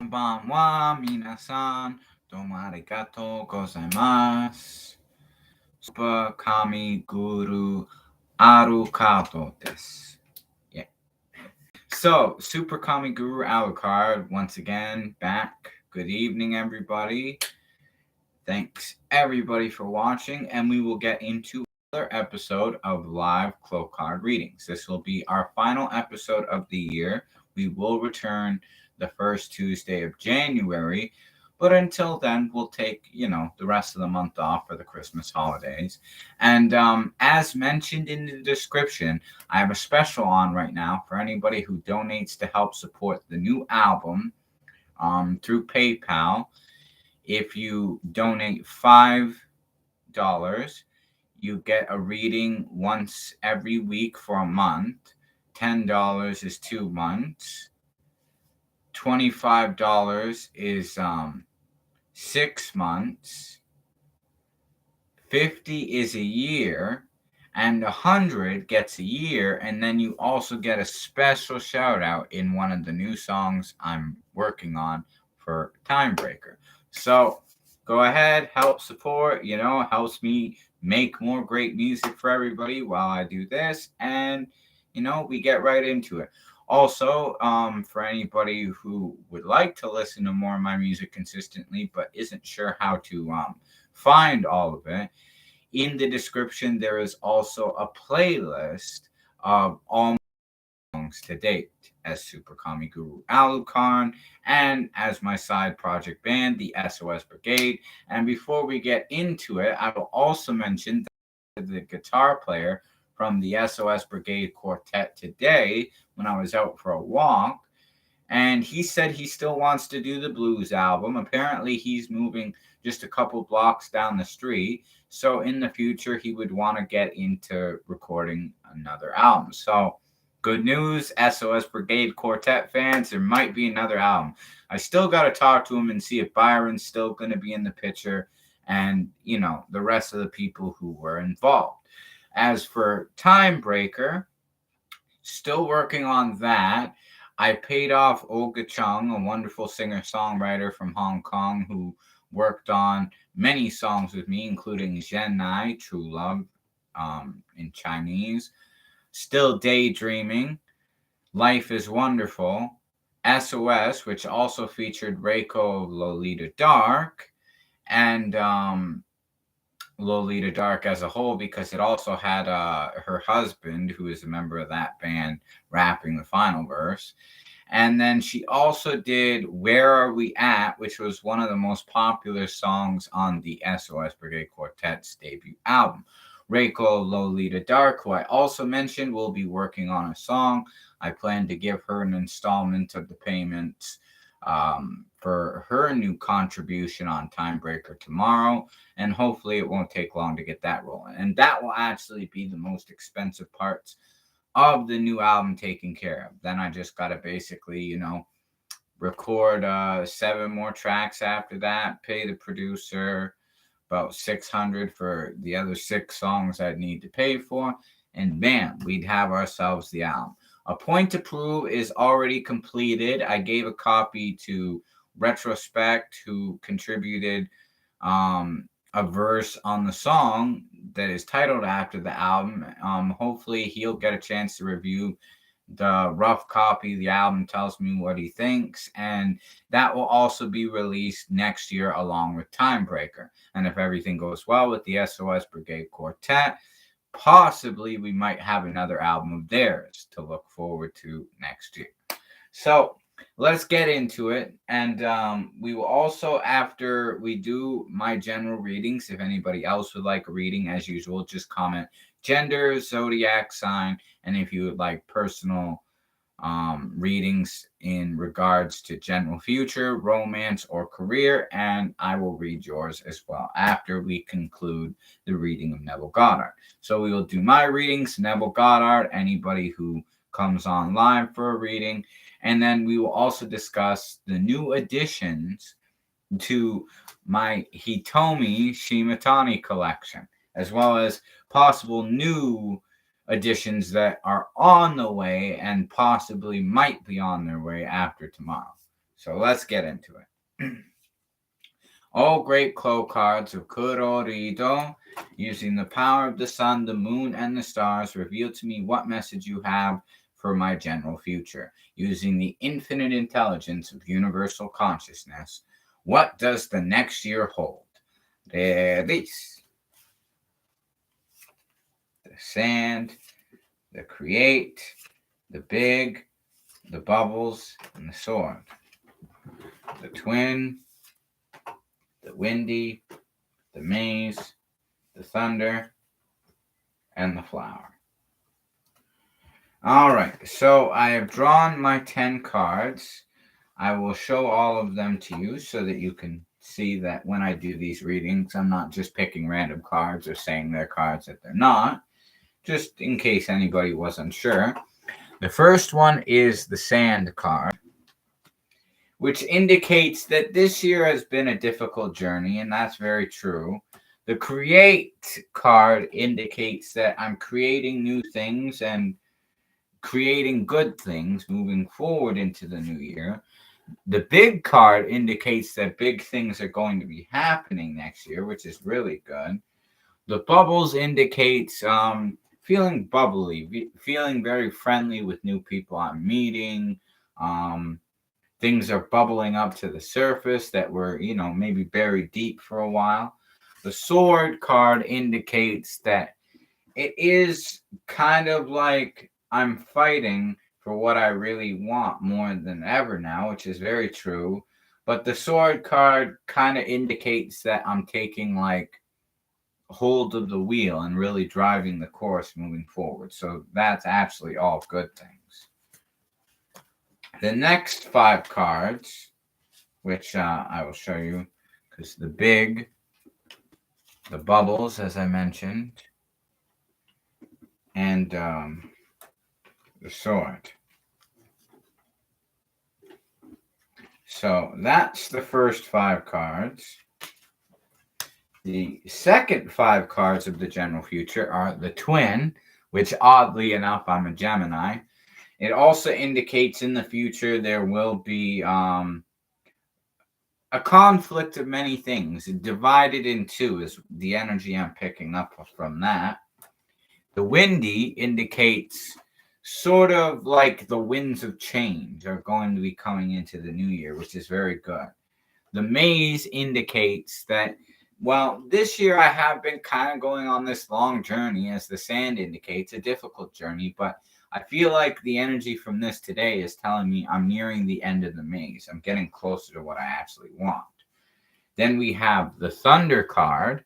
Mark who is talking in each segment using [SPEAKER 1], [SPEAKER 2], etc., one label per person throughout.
[SPEAKER 1] ばんは、皆さん。どうもありがとうございます。Super Kami Guru Alucard です。Yeah. So, Super Kami Guru Alucard, once again, back. Good evening, everybody. Thanks, everybody, for watching, and we will get into another episode of live Clow card readings. This will be our final episode of the year. We will return the first Tuesday of January, but until then, we'll take the rest of the month off for the Christmas holidays. And as mentioned in the description, I have a special on right now for anybody who donates to help support the new album through PayPal. If you donate $5, you get a reading once every week for a month. $10 is 2 months. $25 is 6 months. 50 is a year, and 100 gets a year, and then you also get a special shout out in one of the new songs I'm working on for Timebreaker. So go ahead, help support, helps me make more great music for everybody while I do this, and we get right into it. Also, for anybody who would like to listen to more of my music consistently but isn't sure how to find all of it, in the description there is also a playlist of all songs to date as Super Kami Guru Alucard and as my side project band, the S.O.S Brigade. And before we get into it, I will also mention that the guitar player from the S.O.S Brigade Quartet today when I was out for a walk, and he said he still wants to do the blues album. Apparently, he's moving just a couple blocks down the street. So in the future, he would want to get into recording another album. So good news, S.O.S Brigade Quartet fans, there might be another album. I still got to talk to him and see if Byron's still going to be in the picture and, the rest of the people who were involved. As for Timebreaker, still working on that. I paid off Olga Chung, a wonderful singer-songwriter from Hong Kong who worked on many songs with me, including Zhenai, True Love, in Chinese, Still Daydreaming, Life is Wonderful, S.O.S, which also featured Reiko of Lolita Dark, and Lolita Dark as a whole, because it also had her husband, who is a member of that band, rapping the final verse. And then she also did Where Are We At, which was one of the most popular songs on the S.O.S Brigade Quartet's debut album. Reiko Lolita Dark, who I also mentioned, will be working on a song. I plan to give her an installment of the payments for her new contribution on Timebreaker tomorrow, and hopefully it won't take long to get that rolling. And that will actually be the most expensive parts of the new album taken care of. Then I just got to basically, record 7 more tracks after that, pay the producer about $600 for the other 6 songs I'd need to pay for, and bam, we'd have ourselves the album. A Point to Prove is already completed. I gave a copy to Retrospect, who contributed a verse on the song that is titled after the album. Hopefully he'll get a chance to review the rough copy of the album, tells me what he thinks, and that will also be released next year along with Timebreaker. And if everything goes well with the S.O.S Brigade Quartet, possibly we might have another album of theirs to look forward to next year. So let's get into it. And we will also, after we do my general readings, if anybody else would like a reading, as usual, just comment gender, zodiac sign, and if you would like personal readings in regards to general future, romance, or career, and I will read yours as well after we conclude the reading of Neville Goddard. So we will do my readings, Neville Goddard, anybody who comes on live for a reading, and then we will also discuss the new additions to my Hitomi Shimatani collection, as well as possible new additions that are on the way and possibly might be on their way after tomorrow. So let's get into it. All great Clow cards of Kurorido, using the power of the sun, the moon, and the stars, reveal to me what message you have for my general future. Using the infinite intelligence of universal consciousness, what does the next year hold? This. The sand, the create, the big, the bubbles, and the sword. The twin, the windy, the maze, the thunder, and the flower. All right, so I have drawn my 10 cards. I will show all of them to you so that you can see that when I do these readings, I'm not just picking random cards or saying they're cards that they're not, just in case anybody was unsure. The first one is the sand card, which indicates that this year has been a difficult journey, and that's very true. The create card indicates that I'm creating new things and creating good things moving forward into the new year. The big card indicates that big things are going to be happening next year, which is really good. The bubbles indicates feeling bubbly, feeling very friendly with new people I'm meeting. Things are bubbling up to the surface that were, maybe buried deep for a while. The sword card indicates that it is kind of like I'm fighting for what I really want more than ever now, which is very true. But the sword card kind of indicates that I'm taking hold of the wheel and really driving the course moving forward. So that's absolutely all good things. The next 5 cards, which I will show you, because the big, the bubbles, as I mentioned, and the sword. So that's the first 5 cards. The second 5 cards of the general future are the twin, which oddly enough, I'm a Gemini. It also indicates in the future there will be a conflict of many things. Divided in 2 is the energy I'm picking up from that. The windy indicates sort of like the winds of change are going to be coming into the new year, which is very good. The maze indicates that, well, this year I have been kind of going on this long journey, as the sand indicates, a difficult journey, but I feel like the energy from this today is telling me I'm nearing the end of the maze. I'm getting closer to what I actually want. Then we have the thunder card,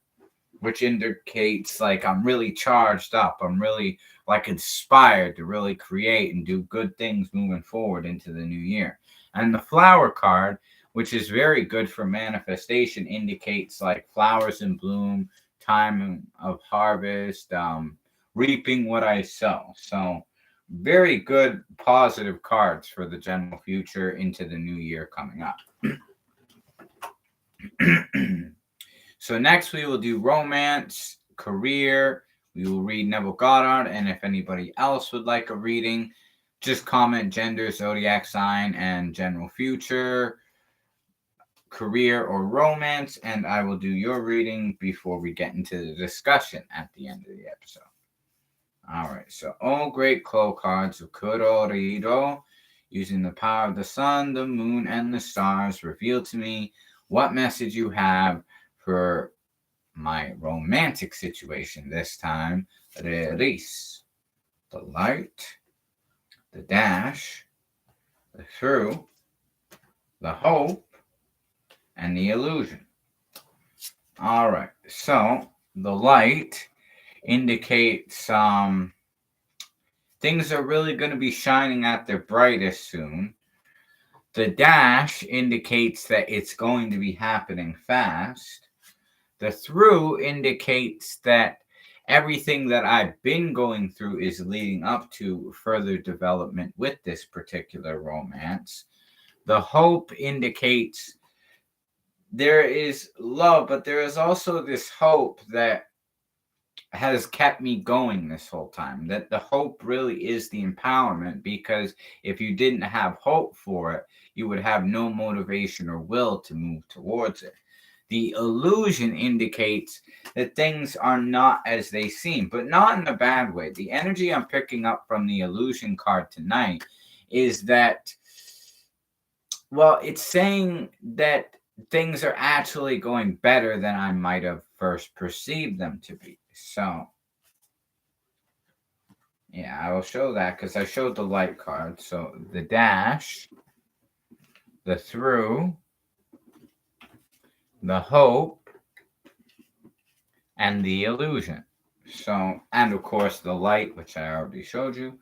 [SPEAKER 1] which indicates I'm really charged up. I'm really inspired to really create and do good things moving forward into the new year. And the flower card, which is very good for manifestation, indicates flowers in bloom, time of harvest, reaping what I sow. So very good positive cards for the general future into the new year coming up. So next we will do romance, career. We will read Neville Goddard, and if anybody else would like a reading, just comment gender, zodiac sign, and general future, career, or romance, and I will do your reading before we get into the discussion at the end of the episode. All right, so all great Clow cards of Kurorido, using the power of the sun, the moon, and the stars, reveal to me what message you have for my romantic situation this time. Release, the light, the dash, the through, the hope, and the illusion. All right, so the light indicates things are really going to be shining at their brightest soon. The dash indicates that it's going to be happening fast. The through indicates that everything that I've been going through is leading up to further development with this particular romance. The hope indicates there is love, but there is also this hope that has kept me going this whole time. That the hope really is the empowerment, because if you didn't have hope for it, you would have no motivation or will to move towards it. The illusion indicates that things are not as they seem, but not in a bad way. The energy I'm picking up from the illusion card tonight is that, well, it's saying that things are actually going better than I might have first perceived them to be. So, yeah, I will show that because I showed the light card. So, the dash, the through, the hope, and the illusion. So, and of course, the light, which I already showed you.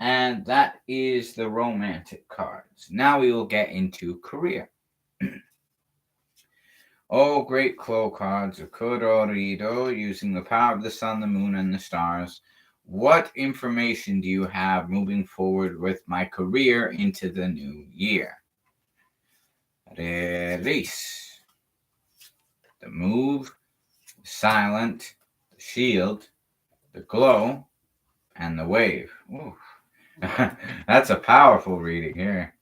[SPEAKER 1] And that is the romantic cards. Now we will get into career. Oh, great Clow cards, Akurorido, using the power of the sun, the moon, and the stars. What information do you have moving forward with my career into the new year? Release. The move, the silent, the shield, the glow, and the wave. Ooh. That's a powerful reading here.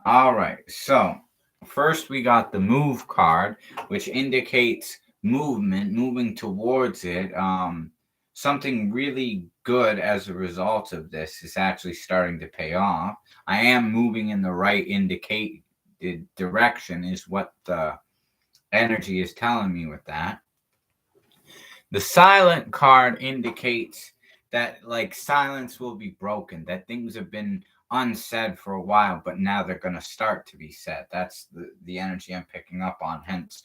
[SPEAKER 1] All right, so first we got the move card, which indicates movement, moving towards it. Something really good as a result of this is actually starting to pay off. I am moving in the right indicated direction, is what the energy is telling me with that. The silent card indicates that like silence will be broken, that things have been unsaid for a while, but now they're going to start to be said. That's the energy I'm picking up on. Hence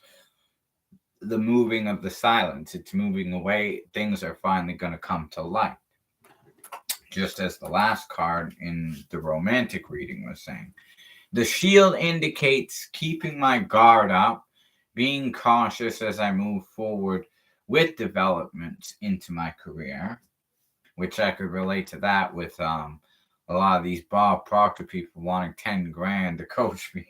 [SPEAKER 1] the moving of the silence. It's moving away. Things are finally going to come to light. Just as the last card in the romantic reading was saying. The shield indicates keeping my guard up, being cautious as I move forward with development into my career, which I could relate to that with a lot of these Bob Proctor people wanting 10 grand to coach me.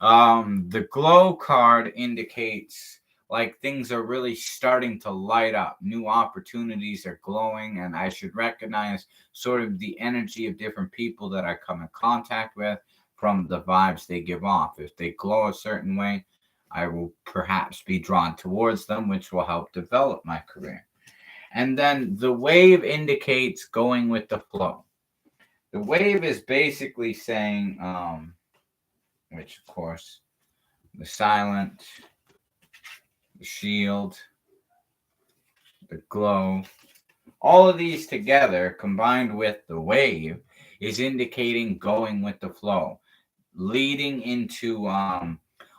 [SPEAKER 1] The glow card indicates like things are really starting to light up. New opportunities are glowing, and I should recognize sort of the energy of different people that I come in contact with from the vibes they give off. If they glow a certain way, I will perhaps be drawn towards them, which will help develop my career. And then the wave indicates going with the flow. The wave is basically saying, which of course, the silent, the shield, the glow, all of these together combined with the wave is indicating going with the flow, leading into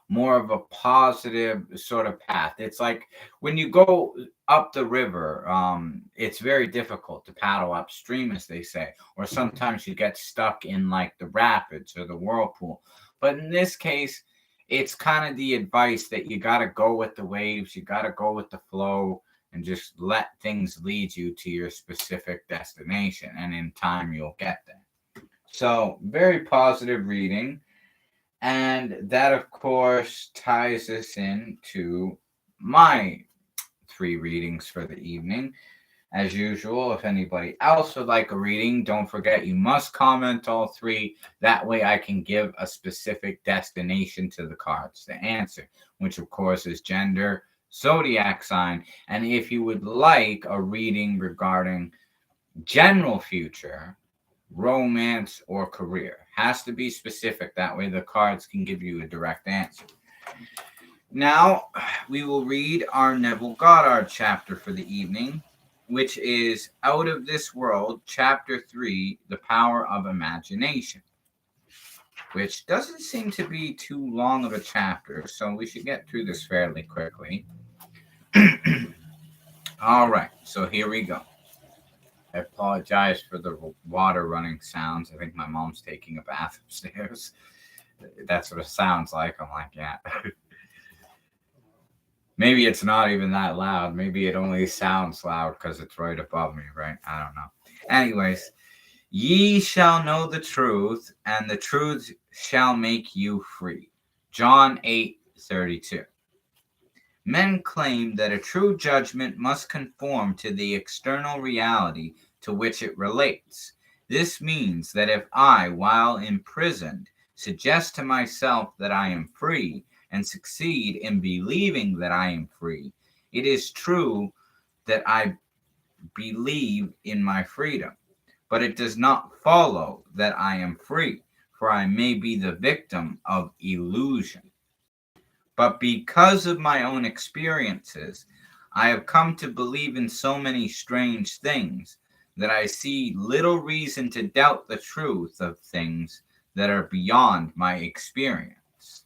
[SPEAKER 1] more of a positive sort of path. It's like when you go up the river, it's very difficult to paddle upstream, as they say, or sometimes you get stuck in like the rapids or the whirlpool. But in this case, it's kind of the advice that you got to go with the waves, you got to go with the flow, and just let things lead you to your specific destination. And in time, you'll get there. So, very positive reading. And that, of course, ties us into my 3 readings for the evening. As usual, if anybody else would like a reading, don't forget you must comment all 3. That way I can give a specific destination to the cards to answer, which of course is gender, zodiac sign, and if you would like a reading regarding general future, romance, or career. Has to be specific. That way the cards can give you a direct answer. Now, we will read our Neville Goddard chapter for the evening, which is Out of This World, Chapter 3, The Power of Imagination, which doesn't seem to be too long of a chapter, so we should get through this fairly quickly. All right, so here we go. I apologize for the water running sounds. I think my mom's taking a bath upstairs. That's what it sounds like. I'm like, yeah. Maybe it's not even that loud. Maybe it only sounds loud because it's right above me, right? I don't know. Anyways, ye shall know the truth, and the truth shall make you free. John 8:32. Men claim that a true judgment must conform to the external reality to which it relates. This means that if I, while imprisoned, suggest to myself that I am free and succeed in believing that I am free, it is true that I believe in my freedom. But it does not follow that I am free, for I may be the victim of illusion. But because of my own experiences, I have come to believe in so many strange things that I see little reason to doubt the truth of things that are beyond my experience.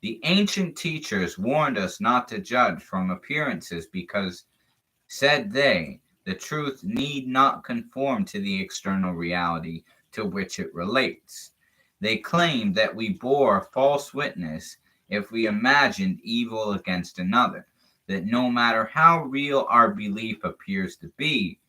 [SPEAKER 1] The ancient teachers warned us not to judge from appearances because, said they, the truth need not conform to the external reality to which it relates. They claimed that we bore false witness if we imagined evil against another, that no matter how real our belief appears to be,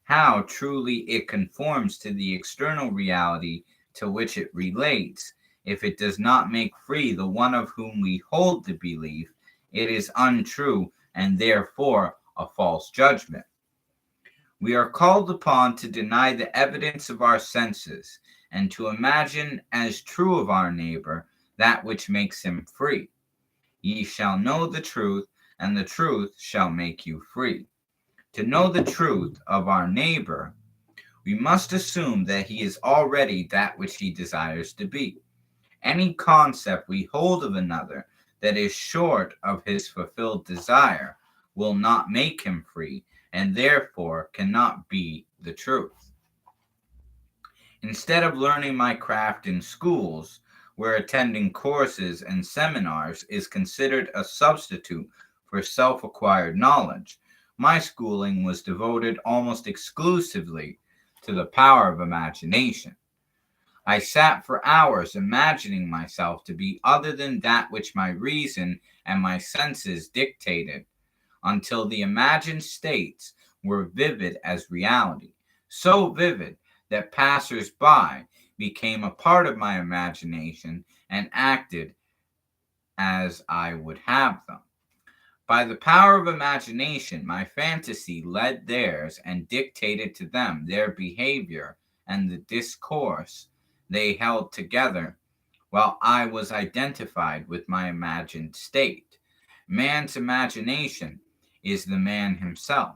[SPEAKER 1] how truly it conforms to the external reality to which it relates, if it does not make free the one of whom we hold the belief, it is untrue and therefore a false judgment. We are called upon to deny the evidence of our senses and to imagine as true of our neighbor that which makes him free. Ye shall know the truth, and the truth shall make you free. To know the truth of our neighbor, we must assume that he is already that which he desires to be. Any concept we hold of another that is short of his fulfilled desire will not make him free, and therefore cannot be the truth. Instead of learning my craft in schools, where attending courses and seminars is considered a substitute for self acquired knowledge, my schooling was devoted almost exclusively to the power of imagination. I sat for hours imagining myself to be other than that which my reason and my senses dictated, until the imagined states were vivid as reality, so vivid that passers by became a part of my imagination and acted as I would have them. By the power of imagination, my fantasy led theirs and dictated to them their behavior and the discourse they held together, while I was identified with my imagined state. Man's imagination is the man himself,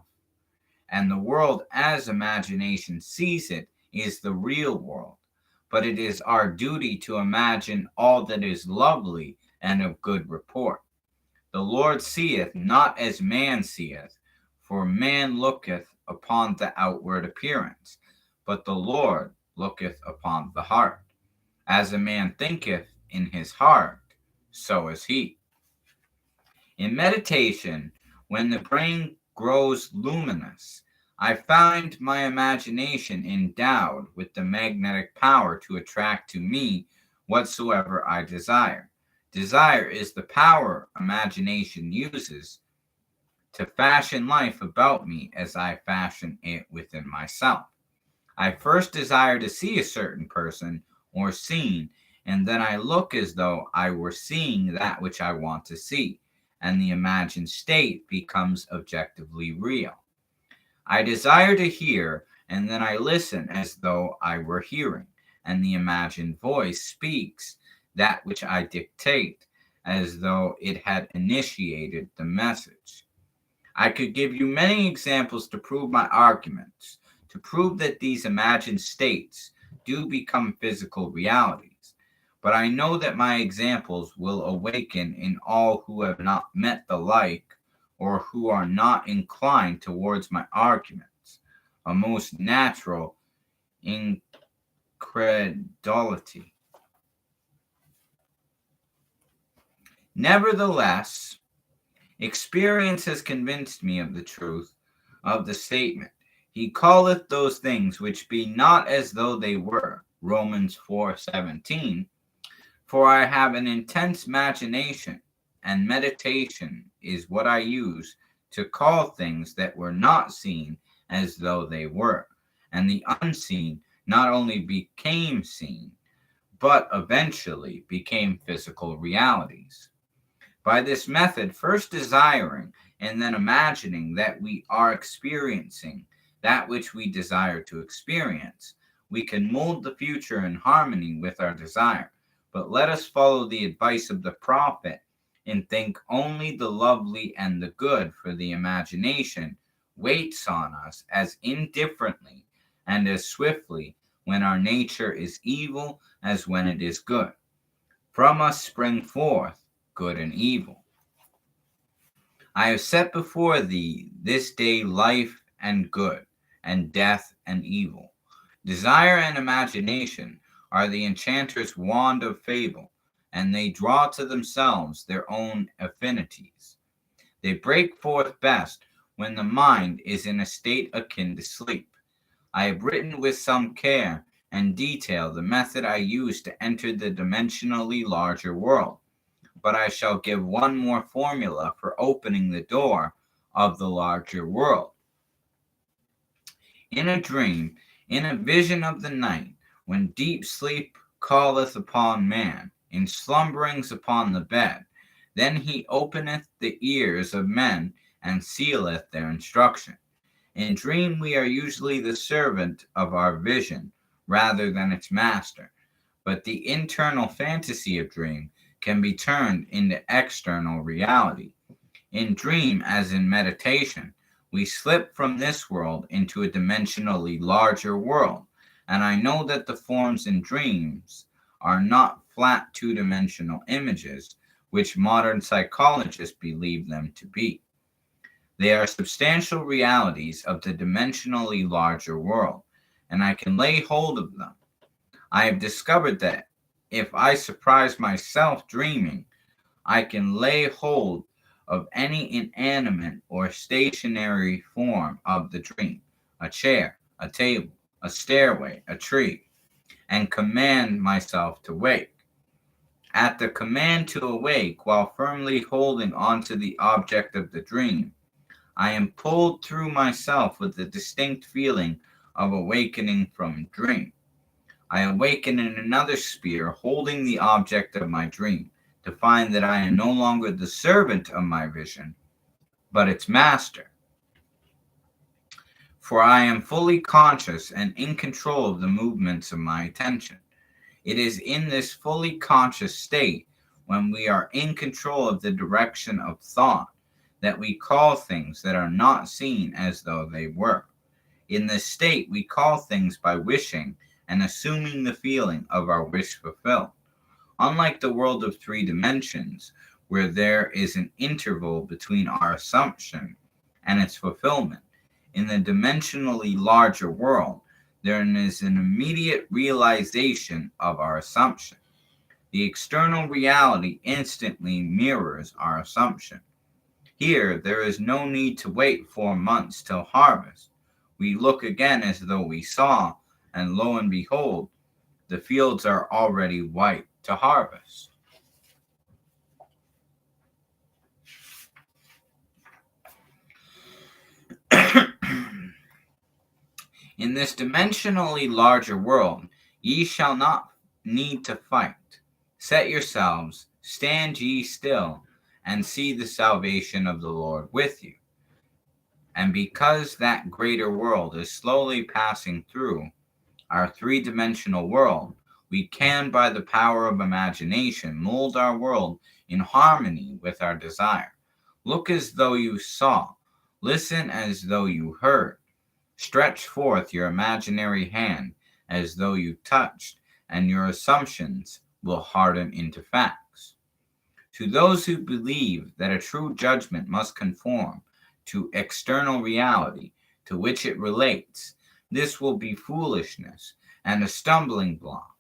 [SPEAKER 1] and the world as imagination sees it is the real world. But it is our duty to imagine all that is lovely and of good report. The Lord seeth not as man seeth, for man looketh upon the outward appearance, but the Lord looketh upon the heart. As a man thinketh in his heart, so is he. In meditation, when the brain grows luminous, I find my imagination endowed with the magnetic power to attract to me whatsoever I desire. Desire is the power imagination uses to fashion life about me as I fashion it within myself. I first desire to see a certain person or scene, and then I look as though I were seeing that which I want to see, and the imagined state becomes objectively real. I desire to hear, and then I listen as though I were hearing, and the imagined voice speaks that which I dictate as though it had initiated the message. I could give you many examples to prove my arguments, to prove that these imagined states do become physical realities. But I know that my examples will awaken in all who have not met the like or who are not inclined towards my arguments a most natural incredulity. Nevertheless, experience has convinced me of the truth of the statement, He calleth those things which be not as though they were. Romans 4:17. For I have an intense imagination, and meditation is what I use to call things that were not seen as though they were, and the unseen not only became seen, but eventually became physical realities. By this method, first desiring and then imagining that we are experiencing that which we desire to experience, we can mold the future in harmony with our desire. But let us follow the advice of the prophet and think only the lovely and the good, for the imagination waits on us as indifferently and as swiftly when our nature is evil as when it is good. From us spring forth good and evil. I have set before thee this day life and good, and death and evil. Desire and imagination are the enchanter's wand of fable, and they draw to themselves their own affinities. They break forth best when the mind is in a state akin to sleep. I have written with some care and detail the method I use to enter the dimensionally larger world, but I shall give one more formula for opening the door of the larger world. In a dream, in a vision of the night, when deep sleep calleth upon man, in slumberings upon the bed, then he openeth the ears of men and sealeth their instruction. In dream we are usually the servant of our vision rather than its master, but the internal fantasy of dream can be turned into external reality. In dream, as in meditation, we slip from this world into a dimensionally larger world, and I know that the forms in dreams are not flat two-dimensional images, which modern psychologists believe them to be. They are substantial realities of the dimensionally larger world, and I can lay hold of them. I have discovered that if I surprise myself dreaming, I can lay hold of any inanimate or stationary form of the dream, a chair, a table, a stairway, a tree, and command myself to wake. At the command to awake, while firmly holding onto the object of the dream, I am pulled through myself with the distinct feeling of awakening from dream. I awaken in another sphere, holding the object of my dream, to find that I am no longer the servant of my vision, but its master. For I am fully conscious and in control of the movements of my attention. It is in this fully conscious state, when we are in control of the direction of thought, that we call things that are not seen as though they were. In this state, we call things by wishing and assuming the feeling of our wish fulfilled. Unlike the world of three dimensions, where there is an interval between our assumption and its fulfillment, in the dimensionally larger world, there is an immediate realization of our assumption. The external reality instantly mirrors our assumption. Here, there is no need to wait 4 months till harvest. We look again as though we saw, and lo and behold, the fields are already white to harvest. In this dimensionally larger world, ye shall not need to fight. Set yourselves, stand ye still, and see the salvation of the Lord with you. And because that greater world is slowly passing through our three-dimensional world, we can, by the power of imagination, mold our world in harmony with our desire. Look as though you saw, listen as though you heard, stretch forth your imaginary hand as though you touched, and your assumptions will harden into facts. To those who believe that a true judgment must conform to external reality to which it relates, this will be foolishness and a stumbling block.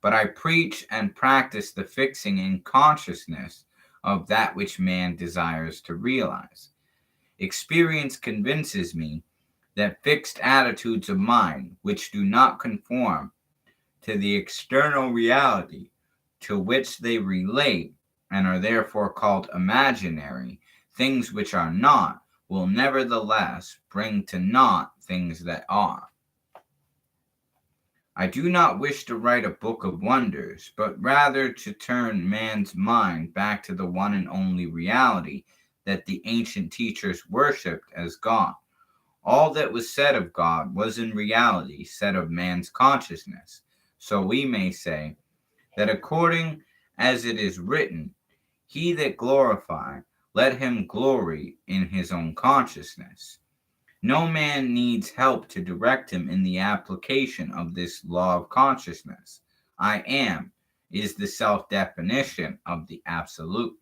[SPEAKER 1] But I preach and practice the fixing in consciousness of that which man desires to realize. Experience convinces me that fixed attitudes of mind which do not conform to the external reality to which they relate and are therefore called imaginary, things which are not, will nevertheless bring to naught things that are. I do not wish to write a book of wonders, but rather to turn man's mind back to the one and only reality that the ancient teachers worshipped as God. All that was said of God was in reality said of man's consciousness. So we may say that according as it is written, he that glorify, let him glory in his own consciousness. No man needs help to direct him in the application of this law of consciousness. I am is the self definition of the absolute,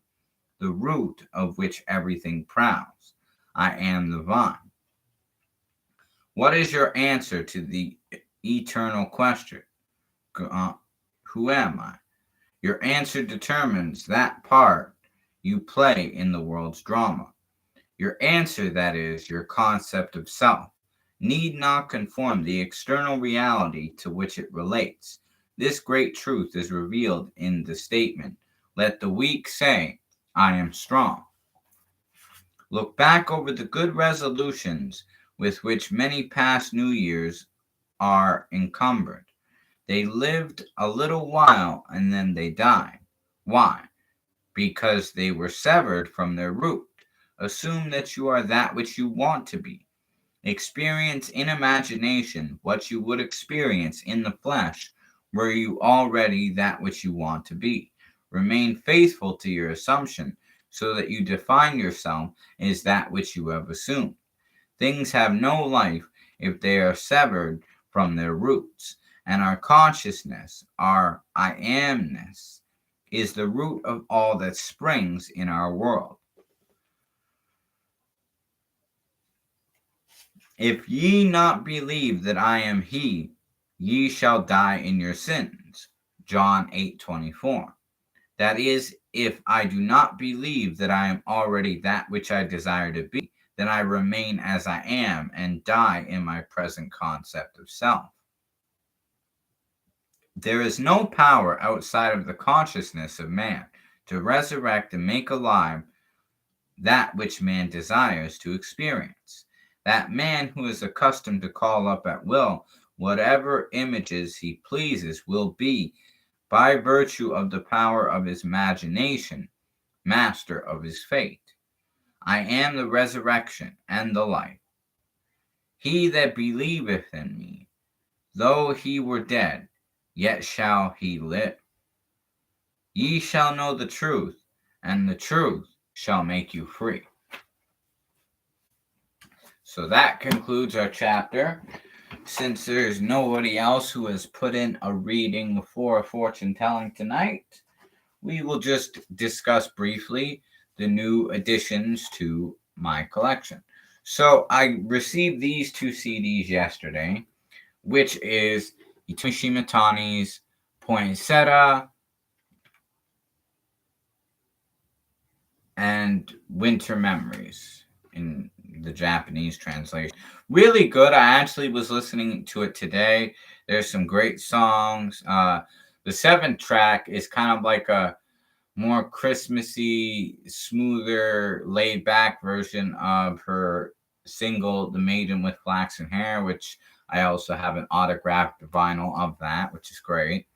[SPEAKER 1] the root of which everything prowls. I am the vine. What is your answer to the eternal question? Who am I? Your answer determines that part you play in the world's drama. Your answer, that is, your concept of self, need not conform the external reality to which it relates. This great truth is revealed in the statement, let the weak say, I am strong. Look back over the good resolutions with which many past New Years are encumbered. They lived a little while and then they died. Why? Because they were severed from their root. Assume that you are that which you want to be. Experience in imagination what you would experience in the flesh were you already that which you want to be. Remain faithful to your assumption so that you define yourself as that which you have assumed. Things have no life if they are severed from their roots, and our consciousness, our I amness, is the root of all that springs in our world. If ye not believe that I am he, ye shall die in your sins. John 8:24. That is, if I do not believe that I am already that which I desire to be, then I remain as I am and die in my present concept of self. There is no power outside of the consciousness of man to resurrect and make alive that which man desires to experience. That man who is accustomed to call up at will whatever images he pleases will be, by virtue of the power of his imagination, master of his fate. I am the resurrection and the life. He that believeth in me, though he were dead, yet shall he live. Ye shall know the truth, and the truth shall make you free. So that concludes our chapter. Since there's nobody else who has put in a reading for fortune telling tonight, we will just discuss briefly the new additions to my collection. So I received these two CDs yesterday, which is Itoshi Shimatani's Poinsettia and Winter Memories in the Japanese translation. Really good. I actually was listening to it today. There's some great songs. The seventh track is kind of like a more Christmassy, smoother, laid back version of her single, The Maiden with Flaxen Hair, which I also have an autographed vinyl of that, which is great.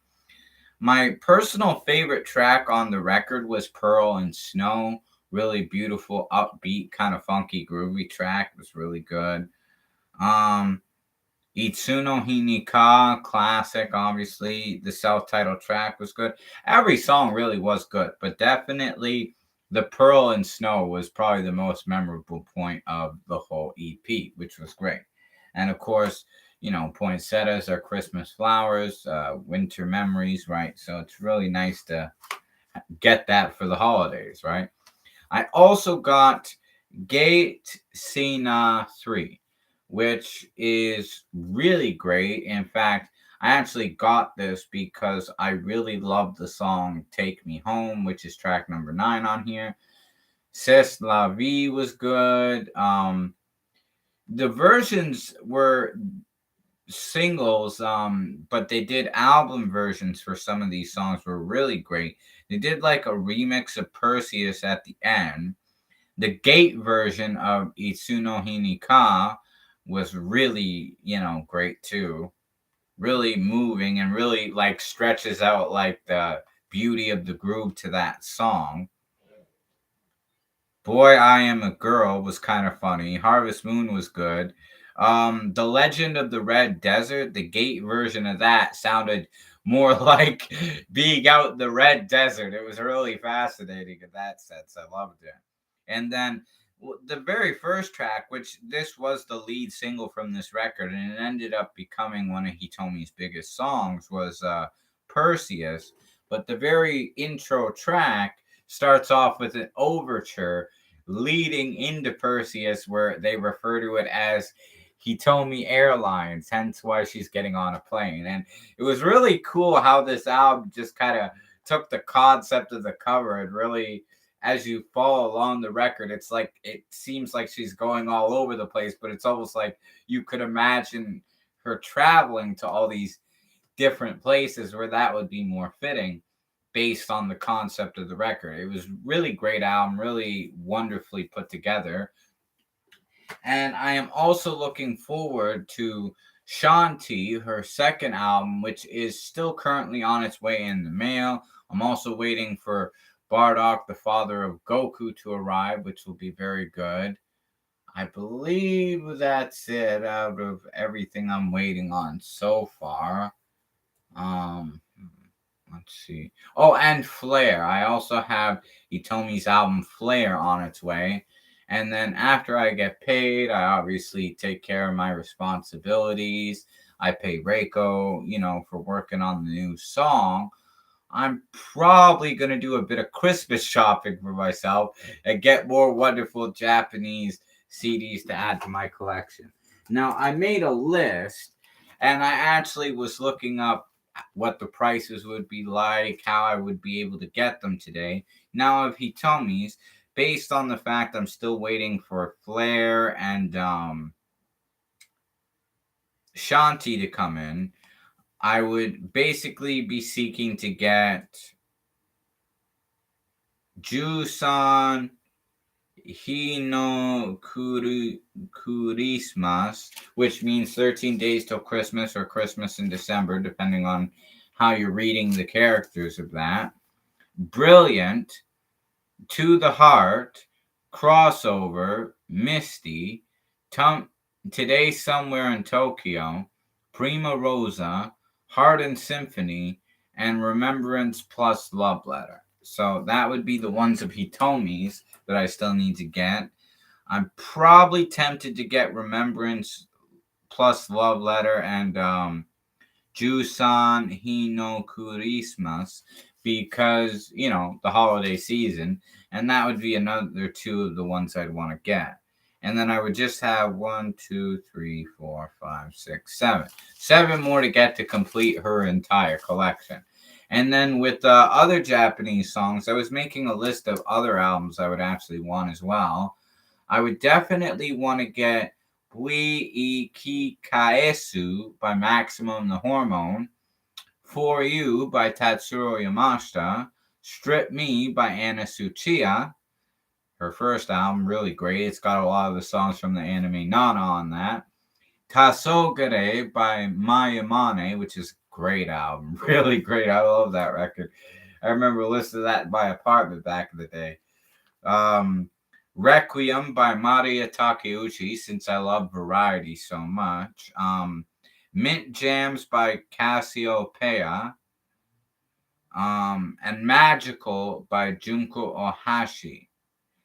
[SPEAKER 1] My personal favorite track on the record was Pearl and Snow. Really beautiful, upbeat, kind of funky, groovy track. It was really good. Itsuno Hinika, classic, obviously. The self-titled track was good. Every song really was good, but definitely the Pearl and Snow was probably the most memorable point of the whole EP, which was great. And of course, poinsettias are Christmas flowers, winter memories, right? So it's really nice to get that for the holidays, right? I also got Gate Sina 3, which is really great. In fact, I actually got this because I really love the song Take Me Home, which is track number 9 on here. C'est la vie was good. The versions were singles, but they did album versions for some of these songs were really great. They did like a remix of Perseus at the end. The Gate version of Itsuno Hinika was really, great too. really moving and really like stretches out like the beauty of the groove to that song. Boy, I Am a Girl was kind of funny. Harvest Moon was good. The Legend of the Red Desert, the Gate version of that sounded more like being out in the Red Desert. It was really fascinating in that sense. I loved it. And then the very first track, which this was the lead single from this record, and it ended up becoming one of Hitomi's biggest songs, was Perseus. But the very intro track starts off with an overture leading into Perseus, where they refer to it as Hitomi Airlines, hence why she's getting on a plane. And it was really cool how this album just kind of took the concept of the cover and really, as you follow along the record, it's like it seems like she's going all over the place, but it's almost like you could imagine her traveling to all these different places where that would be more fitting based on the concept of the record. It was really great album, really wonderfully put together. And I am also looking forward to Shanti, her second album, which is still currently on its way in the mail. I'm also waiting for Bardock, the father of Goku, to arrive, which will be very good. I believe that's it out of everything I'm waiting on so far. Um, let's see. Oh, and Flare. I also have Itomi's album Flare on its way. And then after I get paid, I obviously take care of my responsibilities. I pay Reiko, for working on the new song. I'm probably going to do a bit of Christmas shopping for myself and get more wonderful Japanese CDs to add to my collection. Now, I made a list and I actually was looking up what the prices would be like, how I would be able to get them today. Now, if Hitomi's, based on the fact I'm still waiting for Flare and Shanti to come in, I would basically be seeking to get Jusan Hino Christmas, which means 13 days till Christmas or Christmas in December, depending on how you're reading the characters of that. Brilliant, To the Heart, Crossover, Misty, Today Somewhere in Tokyo, Prima Rosa, Heart and Symphony, and Remembrance plus Love Letter. So that would be the ones of Hitomi's that I still need to get. I'm probably tempted to get Remembrance plus Love Letter and Jusan Hino Christmas because, the holiday season. And that would be another two of the ones I'd want to get. And then I would just have 1, 2, 3, 4, 5, 6, 7. 7 more to get to complete her entire collection. And then with other Japanese songs, I was making a list of other albums I would actually want as well. I would definitely want to get Bui Iki Kaesu by Maximum the Hormone, For You by Tatsuro Yamashita, Strip Me by Anna Tsuchiya. Her first album, really great. It's got a lot of the songs from the anime Nana on that. Tasogare by Mayamane, which is a great album. Really great. I love that record. I remember listening to that in my apartment back in the day. Requiem by Maria Takeuchi, since I love variety so much. Mint Jams by Cassiopeia. And Magical by Junko Ohashi.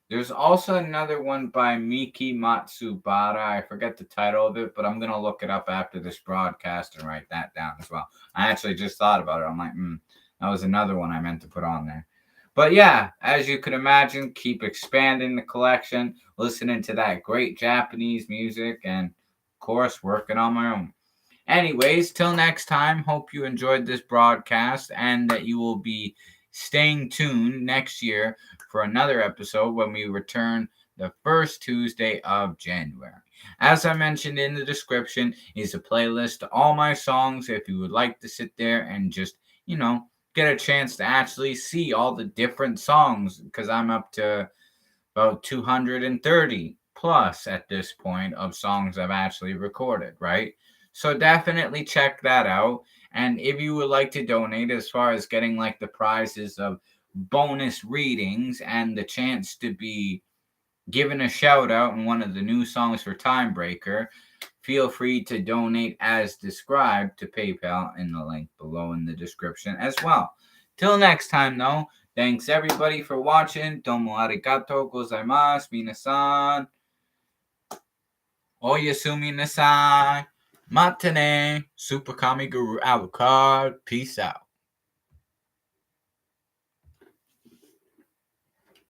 [SPEAKER 1] There's also another one by Miki Matsubara. I forget the title of it, but I'm going to look it up after this broadcast and write that down as well. I actually just thought about it. I'm like, that was another one I meant to put on there. But yeah, as you could imagine, keep expanding the collection, listening to that great Japanese music, and of course, working on my own. Anyways, till next time, hope you enjoyed this broadcast and that you will be staying tuned next year for another episode when we return the first Tuesday of January. As I mentioned in the description is a playlist to all my songs if you would like to sit there and just, get a chance to actually see all the different songs because I'm up to about 230 plus at this point of songs I've actually recorded, right? So definitely check that out. And if you would like to donate, as far as getting like the prizes of bonus readings and the chance to be given a shout out in one of the new songs for Timebreaker, feel free to donate as described to PayPal in the link below in the description as well. Till next time, though, thanks everybody for watching. Domo arigato gozaimasu, minasan. Oyasumi nasai. Matane. Super Kami Guru Alucard. Peace out.